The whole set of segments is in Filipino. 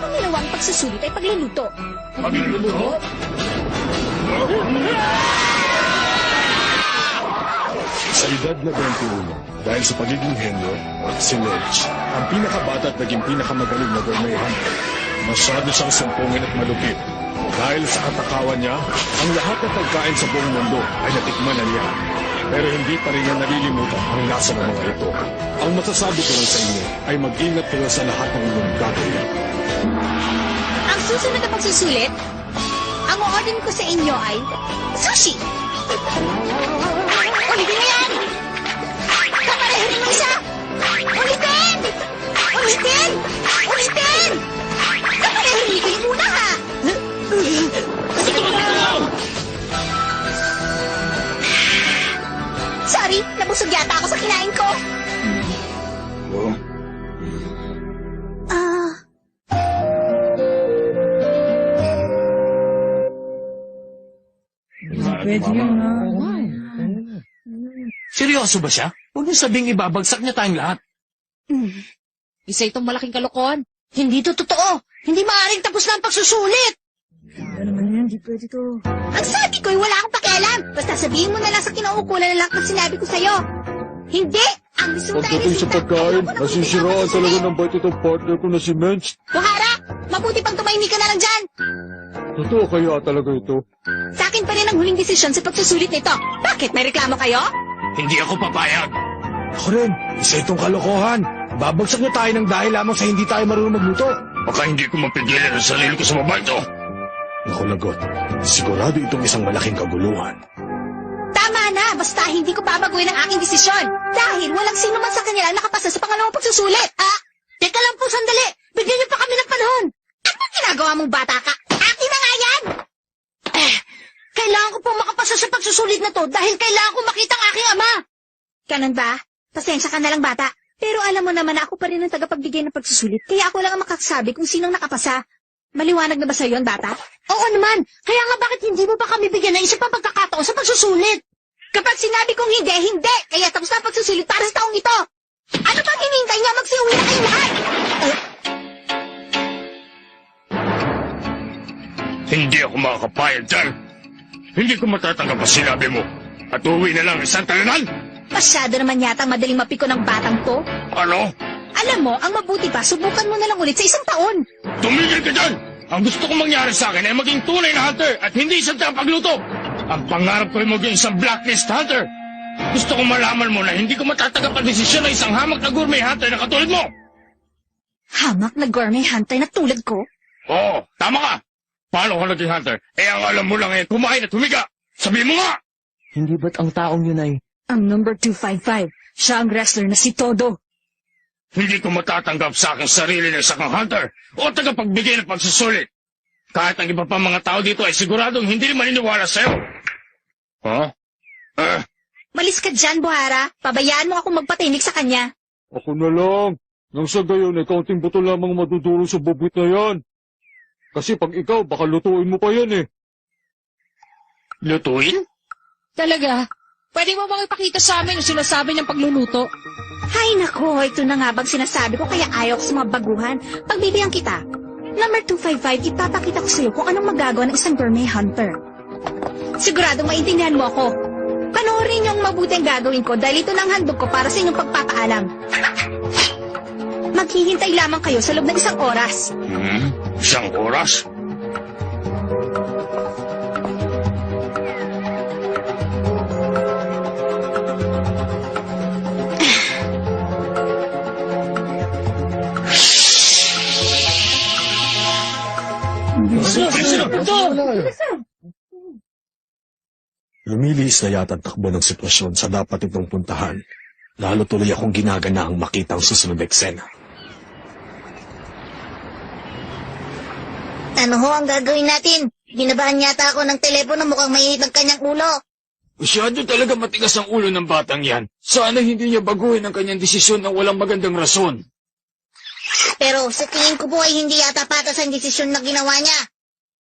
pangalawang pagsusulit ay pagluluto. Pagluluto? Sa edad na 21, dahil sa pagiging henyo, si Ledge, ang pinakabata at naging pinakamagaling na gourmet hunter. Masyado siyang sumpungin at malupit. Dahil sa katakawan niya, ang lahat ng pagkain sa buong mundo ay natikman na niya. Pero hindi pa rin niya nalilimutan ang lasa ng mga ito. Ang masasabi ko lang sa inyo ay mag-ingat kayo sa lahat ng inyong gagawin. Ang susunod na pagsusulit, ang o-order ko sa inyo ay sushi! Ulitin mo yan! Kaparehin mo isa! Ulitin! Ulitin! Ulitin! Kaparehin ko yung muna, ha? Sige na! Sorry, nabusog yata ako sa kinain ko. Pwede yun, ha? Seryoso ba siya? Huwag niyo sabing ibabagsak niya tayong lahat. Isa itong malaking kalokohan. Hindi to totoo. Hindi maaaring tapos na ang pagsusulit. Ano naman yan? Di pwede to. Ang sabi ko'y wala akong pakialam. Basta sabihin mo na lang sa kinauukulan na lang ang sinabi ko sa'yo. Hindi! Ang gusto mo tayo Pagdating sa pagkain, nasisiraan talaga ng bait itong partner ko na si Mensch. Buhara! Mabuti pang tumahimik ka na lang dyan. Totoo kaya talaga ito? Sa akin pa rin ang huling desisyon sa pagsusulit nito. Bakit? May reklamo kayo? Hindi ako papayag. Ako rin, isa itong kalokohan. Babagsak na tayo ng dahil lamang sa hindi tayo marunong magluto. Baka hindi ko mapigilan ang sarili ko sa baba ito. Naku, lagot. Sigurado itong isang malaking kaguluhan. Tama na! Basta hindi ko babaguhin ang aking desisyon. Dahil walang sino man sa kanila ang nakapasa sa pangalawang pagsusulit. Teka lang po sandali. Bigyan niyo pa kami ng panahon. Ano ginagawa mong bata ka? Akin na nga yan! Kailangan ko pong makapasa sa pagsusulit na to dahil kailangan ko makita ang aking ama. Ganun ba? Pasensya ka na lang, bata. Pero alam mo naman na ako pa rin ang tagapagbigay ng pagsusulit, kaya ako lang ang makakasabi kung sinong nakapasa. Maliwanag na ba sa yon, bata? Oo naman. Kaya nga bakit hindi mo pa kami bigyan ng isa pang pagkakataon sa pagsusulit? Kapag sinabi kong hindi, hindi. Kaya tapos na ang pagsusulit para sa taong ito. Ano pang hinihintay niya? Magsiuwi na kayong lahat. Hindi ako makakapayag dyan. Hindi ko matatanggap ang sinabi mo. At uwi na lang isang talanan. Masyado naman yata ang madaling mapiko ng batang to. Ano? Alam mo, ang mabuti pa, subukan mo na lang ulit sa isang taon. Tumigil ka dyan! Ang gusto kong mangyari sa akin ay maging tunay na hunter at hindi isang tagapagluto. Ang pangarap ko ay maging isang blacklist hunter. Gusto kong malaman mo na hindi ko matatanggap ang desisyon ng isang hamak na gourmet hunter na katulad mo. Hamak na gourmet hunter na tulad ko? Oo, tama ka. Paano ko naging hunter? Ang alam mo lang eh, kumain at humiga. Sabihin mo nga! Hindi ba't ang taong yun ay... Ang number 255, siya ang wrestler na si Todo. Hindi ko matatanggap sa aking sarili na isang hunter o tagapagbigay ng pagsusulit. Kahit ang iba pa mga tao dito ay siguradong hindi rin maniniwala sa'yo. Huh? Malis ka dyan, Buhara. Pabayaan mo ako magpatinig sa kanya. Ako na lang. Nang sa gayon, ay kaunting buto lamang maduduro sa bubwit na yan. Kasi pag ikaw, baka lutuin mo pa yan eh. Lutuin? Talaga? Pwede mo bang ipakita sa amin yung sinasabi ng pagluluto? Hay nako, ito na nga bang sinasabi ko kaya ayaw ko sa mga baguhan. Pagbibigyan kita. Number 255, ipapakita ko sa'yo kung anong magagawa ng isang gourmet hunter. Siguradong maintindihan mo ako. Panoorin niyo ang mabuti ang gagawin ko dahil ito na ang handog ko para sa inyong pagpapaalam. Maghihintay lamang kayo sa loob ng isang oras. Isang oras? Lumilihis na yata ang takbo ng sitwasyon sa dapat itong puntahan. Lalo tuloy akong ginaganaang makita ang susunod na eksena. Ano ho ang gagawin natin? Binabahan yata ako ng telepono mukhang mainit ang kanyang ulo. Masyado talaga matigas ang ulo ng batang yan. Sana hindi niya baguhin ang kanyang desisyon ng walang magandang rason. Pero sa tingin ko po ay hindi yata patas ang desisyon na ginawa niya.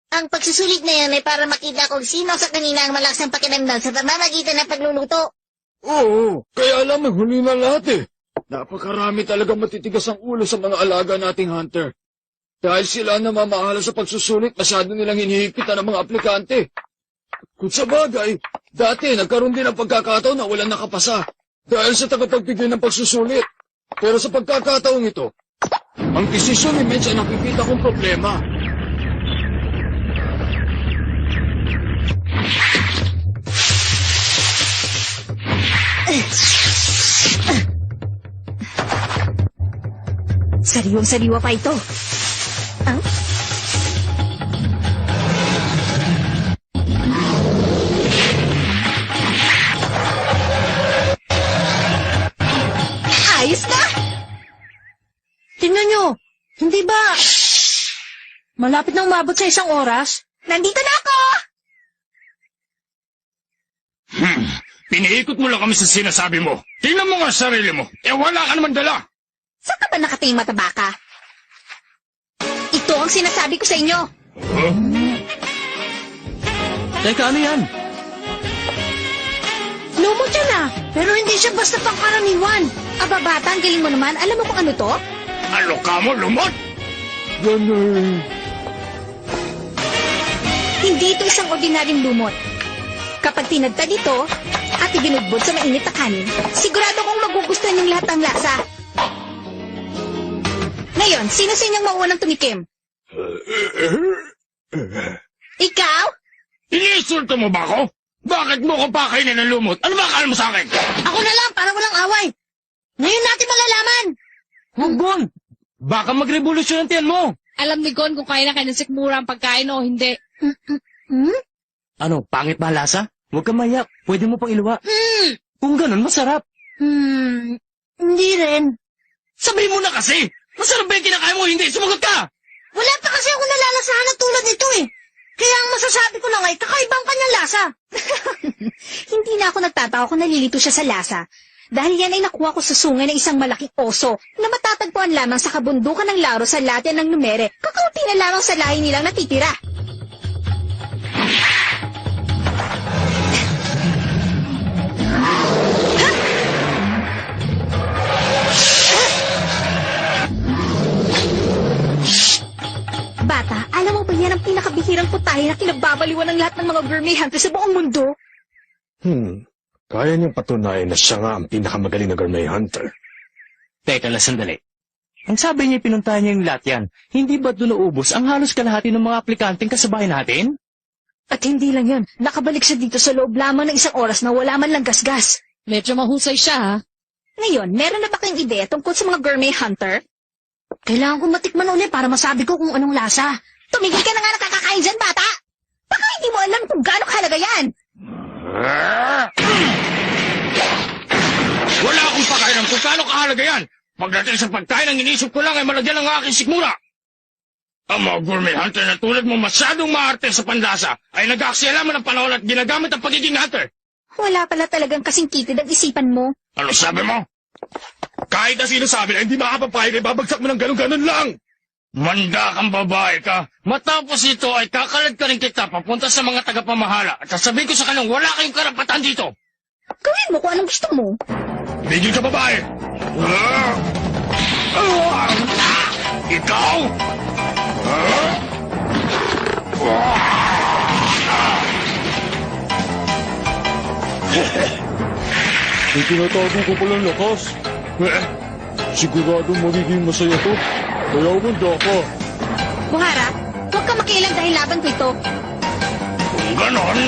Ang pagsusulit na yan ay para makita kung sino sa kanina ang malakas ng pakiramdam sa pamamagitan ng pagluluto. Oo, kaya alam mo, huli na lahat eh. Napakarami talaga matitigas ang ulo sa mga alaga nating hunter. Dahil sila na mamahala sa pagsusulit, masyado nilang hinihigpitan ng mga aplikante. Kung sa bagay, dati nagkaroon din ng pagkakataon na walang nakapasa dahil sa tagapagbigay ng pagsusulit. Pero sa pagkakataong ito, ang desisyon ni Mitch ay nakikita kong problema. Sariwang-sariwa pa ito. Ah? Ayos na! Tingnan nyo! Hindi ba... Malapit na umabot sa 1 oras? Nandito na ako! Piniikot mo lang kami sa sinasabi mo. Tingnan mo nga ang sarili mo. Wala ka naman dala. Saan ka ba nakatingin mataba ka? Ito ang sinasabi ko sa inyo. Teka, ano yan? Lumot siya na, pero hindi siya basta pangkaraniwan. Aba bata, ang galing mo naman. Alam mo kung ano to? Ano ka mo, lumot? Ganun. Hindi ito isang ordinaryong lumot. Kapag tinadtad ito at ibinugbod sa mainit na kanin, sigurado kong magugustuhan yung lahat ng lasa. Ngayon, sino sa inyong mauunang tumikim? Ikaw? Iniinsulto mo ba ako? Bakit mo ko pakainin ng lumot? Ano ba akala mo sa akin? Ako na lang, para walang away. Ngayon natin malalaman. Gon! Baka magrevolusyon ang tiyan mo! Alam ni Gon kung kaya na kanya sikmura ang pagkain o hindi. Ano, pangit ba lasa? Huwag kang mayak. Pwede mo pang iluwa. Kung ganun, masarap. Hindi rin. Sabihin mo na kasi! Masarap ba yung kinakain mo? Hindi, sumagot ka! Wala pa kasi ako nalalasahan na tulad nito eh. Kaya ang masasabi ko lang ay kakaibang kanyang lasa. Hindi na ako nagtataka kung nalilito siya sa lasa. Dahil yan ay nakuha ko sa sungay ng isang malaking oso na matatagpuan lamang sa kabundukan ng Laro sa Latya ng Numere. Kakaunti na lamang sa lahi nilang natitira. Bata, alam mo ba yan ang pinakabihirang putahe na kinababaliwan ng lahat ng mga gourmet hunter sa buong mundo? Kaya niyang patunayan na siya nga ang pinakamagaling na gourmet hunter. Teka lang, sandali. Ang sabi niya, pinuntahan niya yung Latyan. Hindi ba doon naubos ang halos kalahati ng mga aplikanteng kasabay natin? At hindi lang yun, nakabalik siya dito sa loob lamang ng 1 oras na wala man lang gasgas. Medyo mahusay siya, ha? Ngayon, meron na ba kayong ideya tungkol sa mga gourmet hunter? Kailangan ko matikman ulit para masabi ko kung anong lasa. Tumigil ka na nga nakakakain dyan, bata! Baka hindi mo alam kung gaano kahalaga yan! Wala akong pakailan kung paano kahalaga yan. Pagdating sa pagkain, ang inisip ko lang ay malagyan ng aking sikmura. Ang mga gourmet hunter na tulad mo masyadong maarte sa panlasa ay nag-aaksiyalaman ng panahon at ginagamit ang pagiging hunter. Wala pala talagang kasing kitid ang isipan mo. Ano sabi mo? Kahit na sinasabi na hindi makapapayag ay babagsak mo ng ganun-ganun lang. Manda kang babae ka. Matapos ito ay kakalad ka rin kita papunta sa mga tagapamahala at sasabihin ko sa kanilang wala kayong karapatan dito. Gawin mo kung anong gusto mo. Bigil ka babae. Ikaw? Itinatago ko palang lakas. Sigurado magiging masaya to. Kaya umanda ka. Buhara, huwag ka makialam dahil laban ko ito. Kung ganon...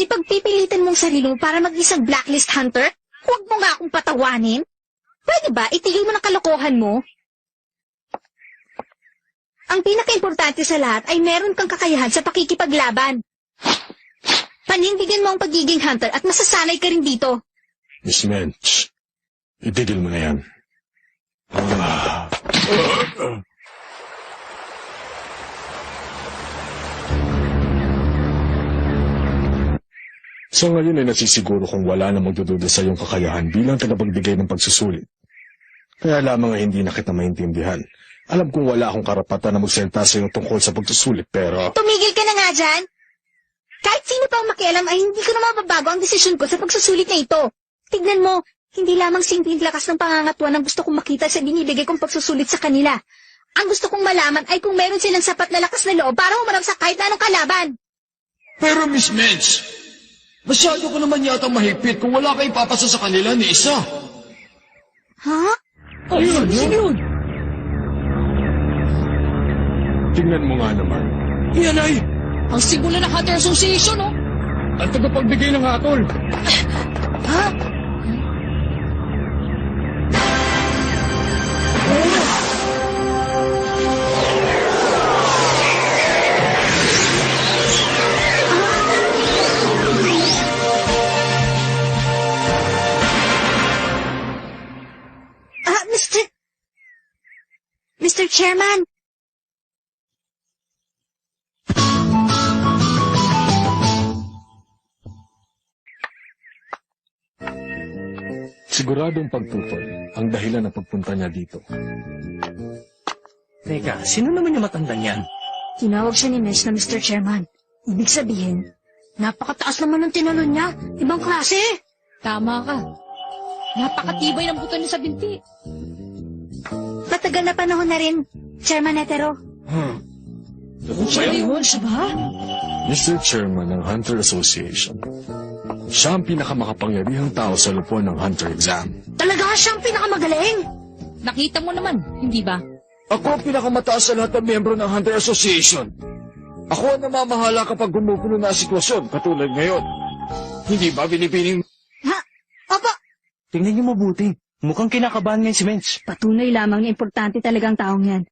Ipagpipilitan mong sarili mo para mag-isang blacklist hunter? Huwag mo nga akong patawanin. Pwede ba itigil mo ng kalokohan mo? Ang pinaka-importante sa lahat ay meron kang kakayahan sa pakikipaglaban. Panindigan mo ang pagiging hunter at masasanay ka rin dito. Miss Mensch, itigil mo na yan. Sa ngayon ay nasisiguro kung wala na magdududa sa iyong kakayahan bilang tagapagbigay ng pagsusulit. Kaya lamang ay hindi na kita maintindihan. Alam kong wala akong karapatan na magsalita sa iyo tungkol sa pagsusulit, pero... Tumigil ka na nga dyan! Kahit sino pa ang makialam ay hindi ko na mababago ang desisyon ko sa pagsusulit na ito. Tignan mo, Hindi lamang simpleng lakas ng pangangatuan ang gusto kong makita sa binibigay kong pagsusulit sa kanila. Ang gusto kong malaman ay kung meron silang sapat na lakas na loob para humarap sa kahit anong kalaban. Pero Miss Mensch, masyado ko naman yata mahigpit kung wala kayong papasa sa kanila ni isa. Ha? Ayun, yun. Tingnan mo nga naman. Yan ay, Ang simbolo ng Hunter Association, oh. Ang tagapagbigay ng hatol. Ha? Mr. Chairman! Siguradong pagtutol ang dahilan ng pagpunta niya dito. Teka, sino naman yung matandang yan? Tinawag siya ni Mesh na Mr. Chairman. Ibig sabihin, napakataas naman ng tinalon niya. Ibang klase. Tama ka. Napakatibay ng buto niya sa binti. Matagal na panahon na rin, Chairman Netero. Siya yun, siya ba? Mr. Chairman ng Hunter Association. Siya ang pinakamakapangyarihang tao sa lupuan ng Hunter exam. Talaga siyang pinakamagaling. Nakita mo naman, hindi ba? ako ang pinakamataas sa lahat ng miyembro ng Hunter Association. Ako ang namamahala kapag gumugulo na ang sitwasyon, katulad ngayon. Hindi ba binipining... Ha? Opo! Tingnan niyo mabuti. Mukhang kinakabahan ngayon si Mensch. Patunay lamang na importante talagang taong yan.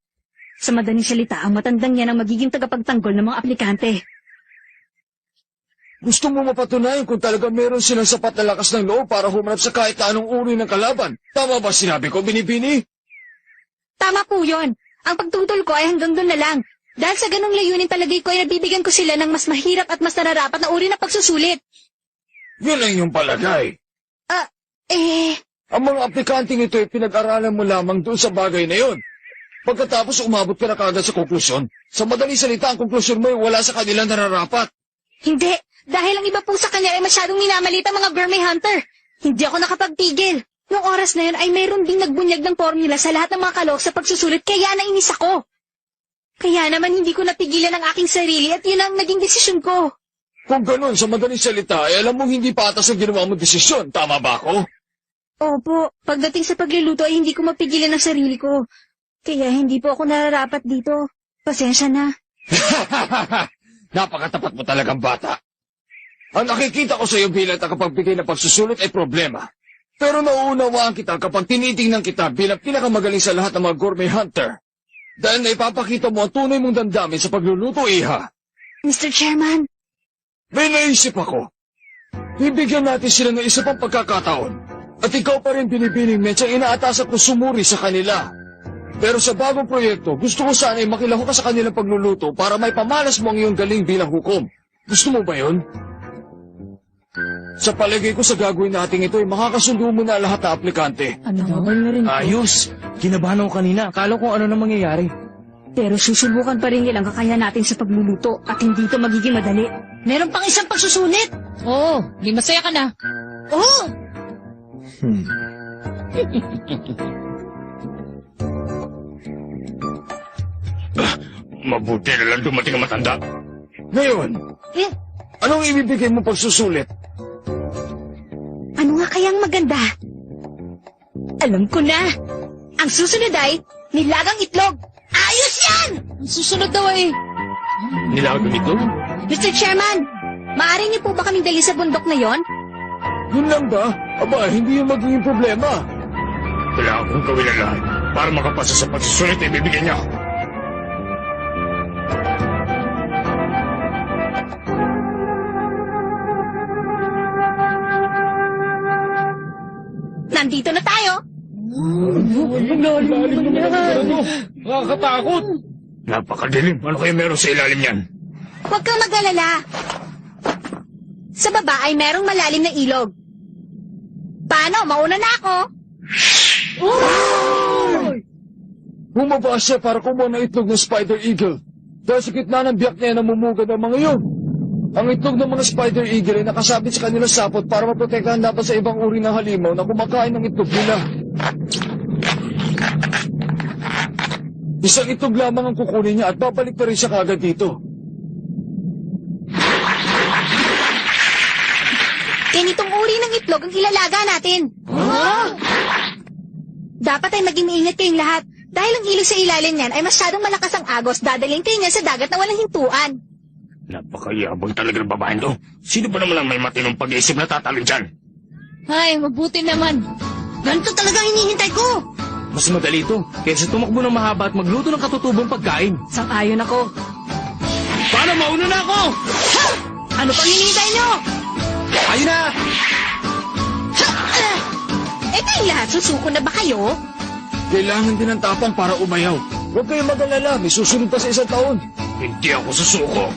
Sa madaling salita, ang matandang yan ang magiging tagapagtanggol ng mga aplikante. Gusto mo mapatunayan kung talaga meron silang sapat na lakas ng loob para humarap sa kahit anong uri ng kalaban. Tama ba sinabi ko, Binibini? Tama po yun. Ang pagtutol ko ay hanggang doon na lang. Dahil sa ganong layunin palagay ko ay nabibigyan ko sila ng mas mahirap at mas nararapat na uri na pagsusulit. Yun ang iyong palagay. Ang mga aplikanting ito ay pinag-aralan mo lamang doon sa bagay na yun. Pagkatapos umabot ka na kagad sa konklusyon. Sa madaling salita, ang konklusyon mo ay wala sa kanilang nararapat. Hindi. Dahil ang iba po sa kanya ay masyadong minamalit ang mga Gourmet Hunter. Hindi ako nakapagpigil. Noong oras na yun ay mayroon ding nagbunyag ng formula sa lahat ng mga kalok sa pagsusulit kaya nainis ako. Kaya naman hindi ko napigilan ang aking sarili at yun ang naging desisyon ko. Kung ganun, sa madaling salita, ay alam mong hindi patas ang ginawa mong desisyon. Tama ba ako? Opo, pagdating sa pagluluto ay hindi ko mapigilan ang sarili ko. Kaya hindi po ako nararapat dito. Pasensya na. Napakatapat mo talagang bata. Ang nakikita ko sa iyo bilang tagapagbigay ng pagsusulit ay problema. Pero nauunawaan kita kapag tinitingnan kita bilang pinakamagaling sa lahat ng mga Gourmet Hunter. Dahil naipapakita mo ang tunay mong damdamin sa pagluluto, Iha. Mr. Chairman, May naisip ako. Bibigyan natin sila ng isa pang pagkakataon. At ikaw pa rin binibining medyang inaatasan kong sumuri sa kanila. Pero sa bagong proyekto, gusto ko sana ay makilahok ka sa kanilang pagluluto para may pamalas mo ang iyong galing bilang hukom. Gusto mo ba yun? Sa palagay ko sa gagawin natin ito ay makakasundo mo na lahat na aplikante. Ano daw? Ayos! Kinabahan ako kanina. Akala ko ano na mangyayari. pero susubukan pa rin nilang kakayahan natin sa pagluluto at hindi ito magiging madali. Meron pang isang pagsusulit. Oo, di masaya ka na. Oo! Mabuti na lang dumating ang matanda. Ngayon, anong ibibigay mo pagsusulit? Ano nga kayang maganda? Alam ko na. Ang susunod ay nilagang itlog. Ayos yan! Ang susunod daw eh. Nilagang itlog? Mr. Chairman, maaari niyo po ba kaming dali sa bundok na yon? Yun lang ba? Aba, hindi yung magiging problema. Kailangan kong gawin ang lahat para makapasa sa pagsusulit na ibibigay niya. Nandito na tayo. Nakakatakot! Napakadilim. Ano kaya meron sa ilalim niyan? Huwag kang mag-alala. Sa baba ay merong malalim na ilog. Paano? Mauna na ako. Bumaba siya para kumuha ng itlog ng Spider Eagle. Dahil sa gitna ng biyak niya namumugad ang mga yun. Ang itlog ng mga spider eagle ay nakasabit sa kanilang sapot para maprotektahan dapat sa ibang uri ng halimaw na kumakain ng itlog nila. Isang itlog lamang ang kukunin niya at babalik na rin siya kagad dito. Ganitong uri ng itlog ang ilalaga natin. Dapat ay maging maingat kayong lahat. Dahil ang ilog sa ilalim niyan ay masyadong malakas ang agos, dadalhin kayo niyan sa dagat na walang hintuan. Napakayabang talaga ng babaeng to. Sino ba naman ang may matinong pag-iisip na tatalon dyan? Ay, mabuti naman. Ganito talaga hinihintay ko. Mas madali ito, kaysa tumakbo ng mahaba at magluto ng katutubong pagkain. Sang-ayon ako. Paano, mauna na ako? Ano pang hinihintay niyo? Ayun na! Eh kayong lahat, susuko na ba kayo? Kailangan din ng tapang para umayaw. Huwag kayong mag-alala, may susunod pa sa 1 taon. Hindi ako susuko.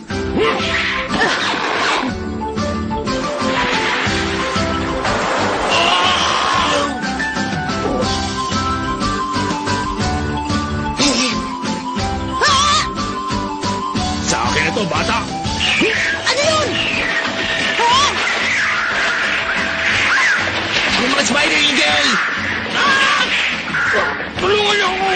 Sa akin ito, bata. Ano yun? Yung mga spider eagle! Tulungan niyo ako!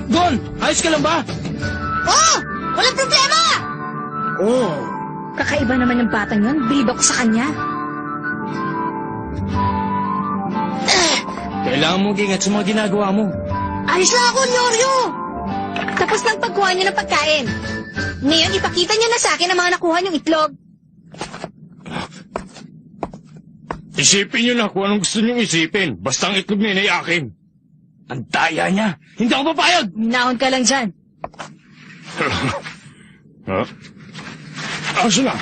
Gon, ayos ka lang ba? Oh! Walang problema! Oh, Kakaiba naman yung batang yun. Bilib ako sa kanya. Kailangan mong ingat sa mga ginagawa mo. Ayos lang ako, Nyoryo! Tapos nang pagkuha niyo ng pagkain. Ngayon, ipakita niyo na sa akin ang mga nakuha niyong itlog. Isipin niyo na kung anong gusto niyong isipin. Basta ang itlog niya ay akin. Ang daya niya. Hindi ako papayag! Minahon ka lang dyan. Ha? Asa na?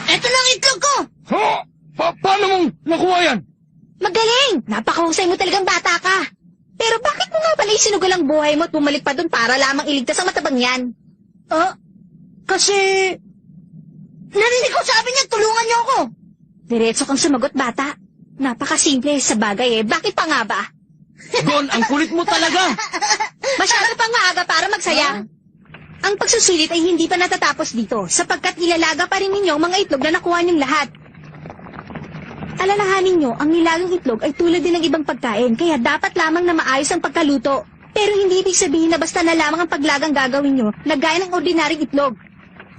Eto lang ang itlog ko! Ha? Paano mong nakuha yan? Magaling! Napakahusay mo talagang bata ka. Pero bakit mo nga pala isinugal ang buhay mo at bumalik pa dun para lamang iligtas ang matabang yan? Kasi... Narinig ko sabi niya, tulungan niyo ako. Diretso kang sumagot, bata. Napakasimple sa bagay eh. Bakit pa nga ba? Gon, ang kulit mo talaga! Masyado pang maaga para magsaya. Ang pagsusulit ay hindi pa natatapos dito sapagkat ilalaga pa rin ninyo ang mga itlog na nakuha niyong lahat. Alalahanin nyo, ang nilagang itlog ay tulad din ng ibang pagkain kaya dapat lamang na maayos ang pagkaluto. Pero hindi ibig sabihin na basta na lamang ang paglagang gagawin nyo na gaya ng ordinaryong itlog.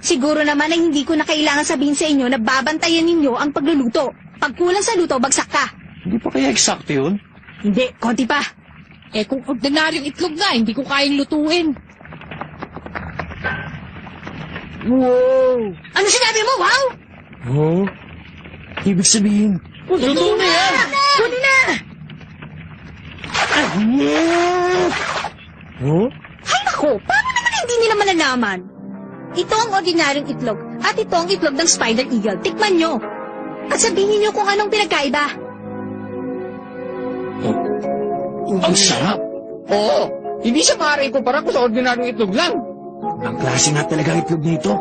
Siguro naman ay hindi ko na kailangan sabihin sa inyo na babantayan ninyo ang pagluluto. Pag kulang sa luto, bagsak ka. Hindi pa kaya eksakto yun? Hindi, konti pa. Eh kung ordinaryong itlog nga, hindi ko kayang lutuin. wow! Ano sinabi mo, wow? Oh? Ibig sabihin, Totoo na yan! Kunin na! oh? Ay nako, paano naman hindi nila malalaman? Ito ang ordinaryong itlog at ito ang itlog ng spider eagle. Tikman nyo. At sabihin nyo kung anong pinagkaiba. Ang sarap! Oo, hindi siya maaari kumpara ko sa ordinaryong itlog lang. Ang klase nga talaga ang itlog nito.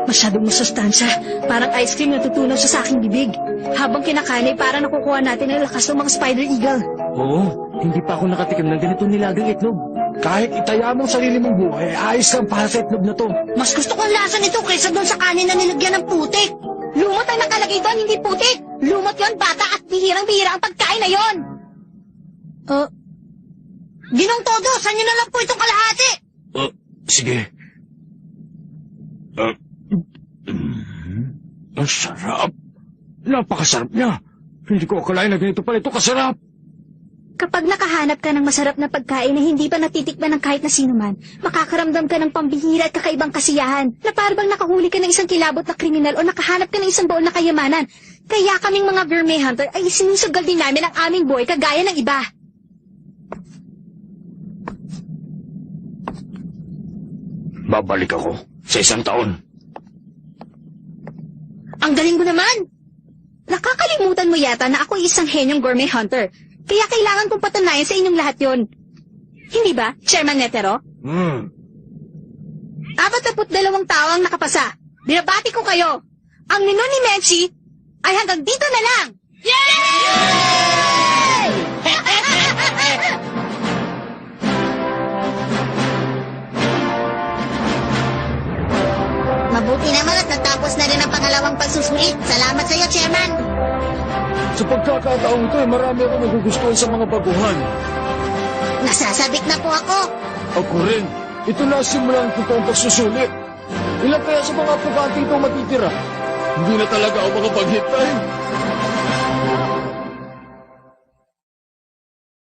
Masyadong masustansya. Parang ice cream na tutunaw sa aking bibig. Habang kinakain ay parang nakukuha natin ang lakas ng mga spider eagle. Oo, hindi pa ako nakatikim ng ganito nilagang itlog. Kahit itaya mo ang sarili mong buhay, ayos lang para sa itlog na to. Mas gusto kong lasa nito kaysa doon sa kanin na nilagyan ng putik. Lumot ang nakalagay doon, hindi putik. Lumot yon, bata, at bihirang-bihira ang pagkain na yon. Ginong todo, saan nyo na lang po itong kalahati? Sige. Ang sarap. Napakasarap niya. Hindi ko akalain na ganito pala ito kasarap. Kapag nakahanap ka ng masarap na pagkain na hindi pa natitikman ng kahit na sino man, makakaramdam ka ng pambihira at kakaibang kasiyahan na parang nakahuli ka ng isang kilabot na kriminal o nakahanap ka ng isang baon na kayamanan. Kaya kaming mga gourmet hunter ay sinusugal din namin ang aming buhay kagaya ng iba. Babalik ako sa 1 taon. Ang galing mo naman! Nakakalimutan mo yata na ako isang henyong gourmet hunter. Kaya kailangan kong patunayan sa inyong lahat yon. Hindi ba, Chairman Netero? 42 tao ang nakapasa. Binabati ko kayo. Ang menu ni Menchi ay hanggang dito na lang. Yay! Mabuti naman at natapos na rin ang pangalawang pagsusulit. Salamat sa iyo, Chairman. Sa pagkakataong ito, marami ako nagugustuhan sa mga baguhan. Nasasabik na po ako. Ako rin. Ito na simula ang totoong pagsusulit. Ilan kaya sa mga aplikante ito matitira? Hindi na talaga ako makapaghintay.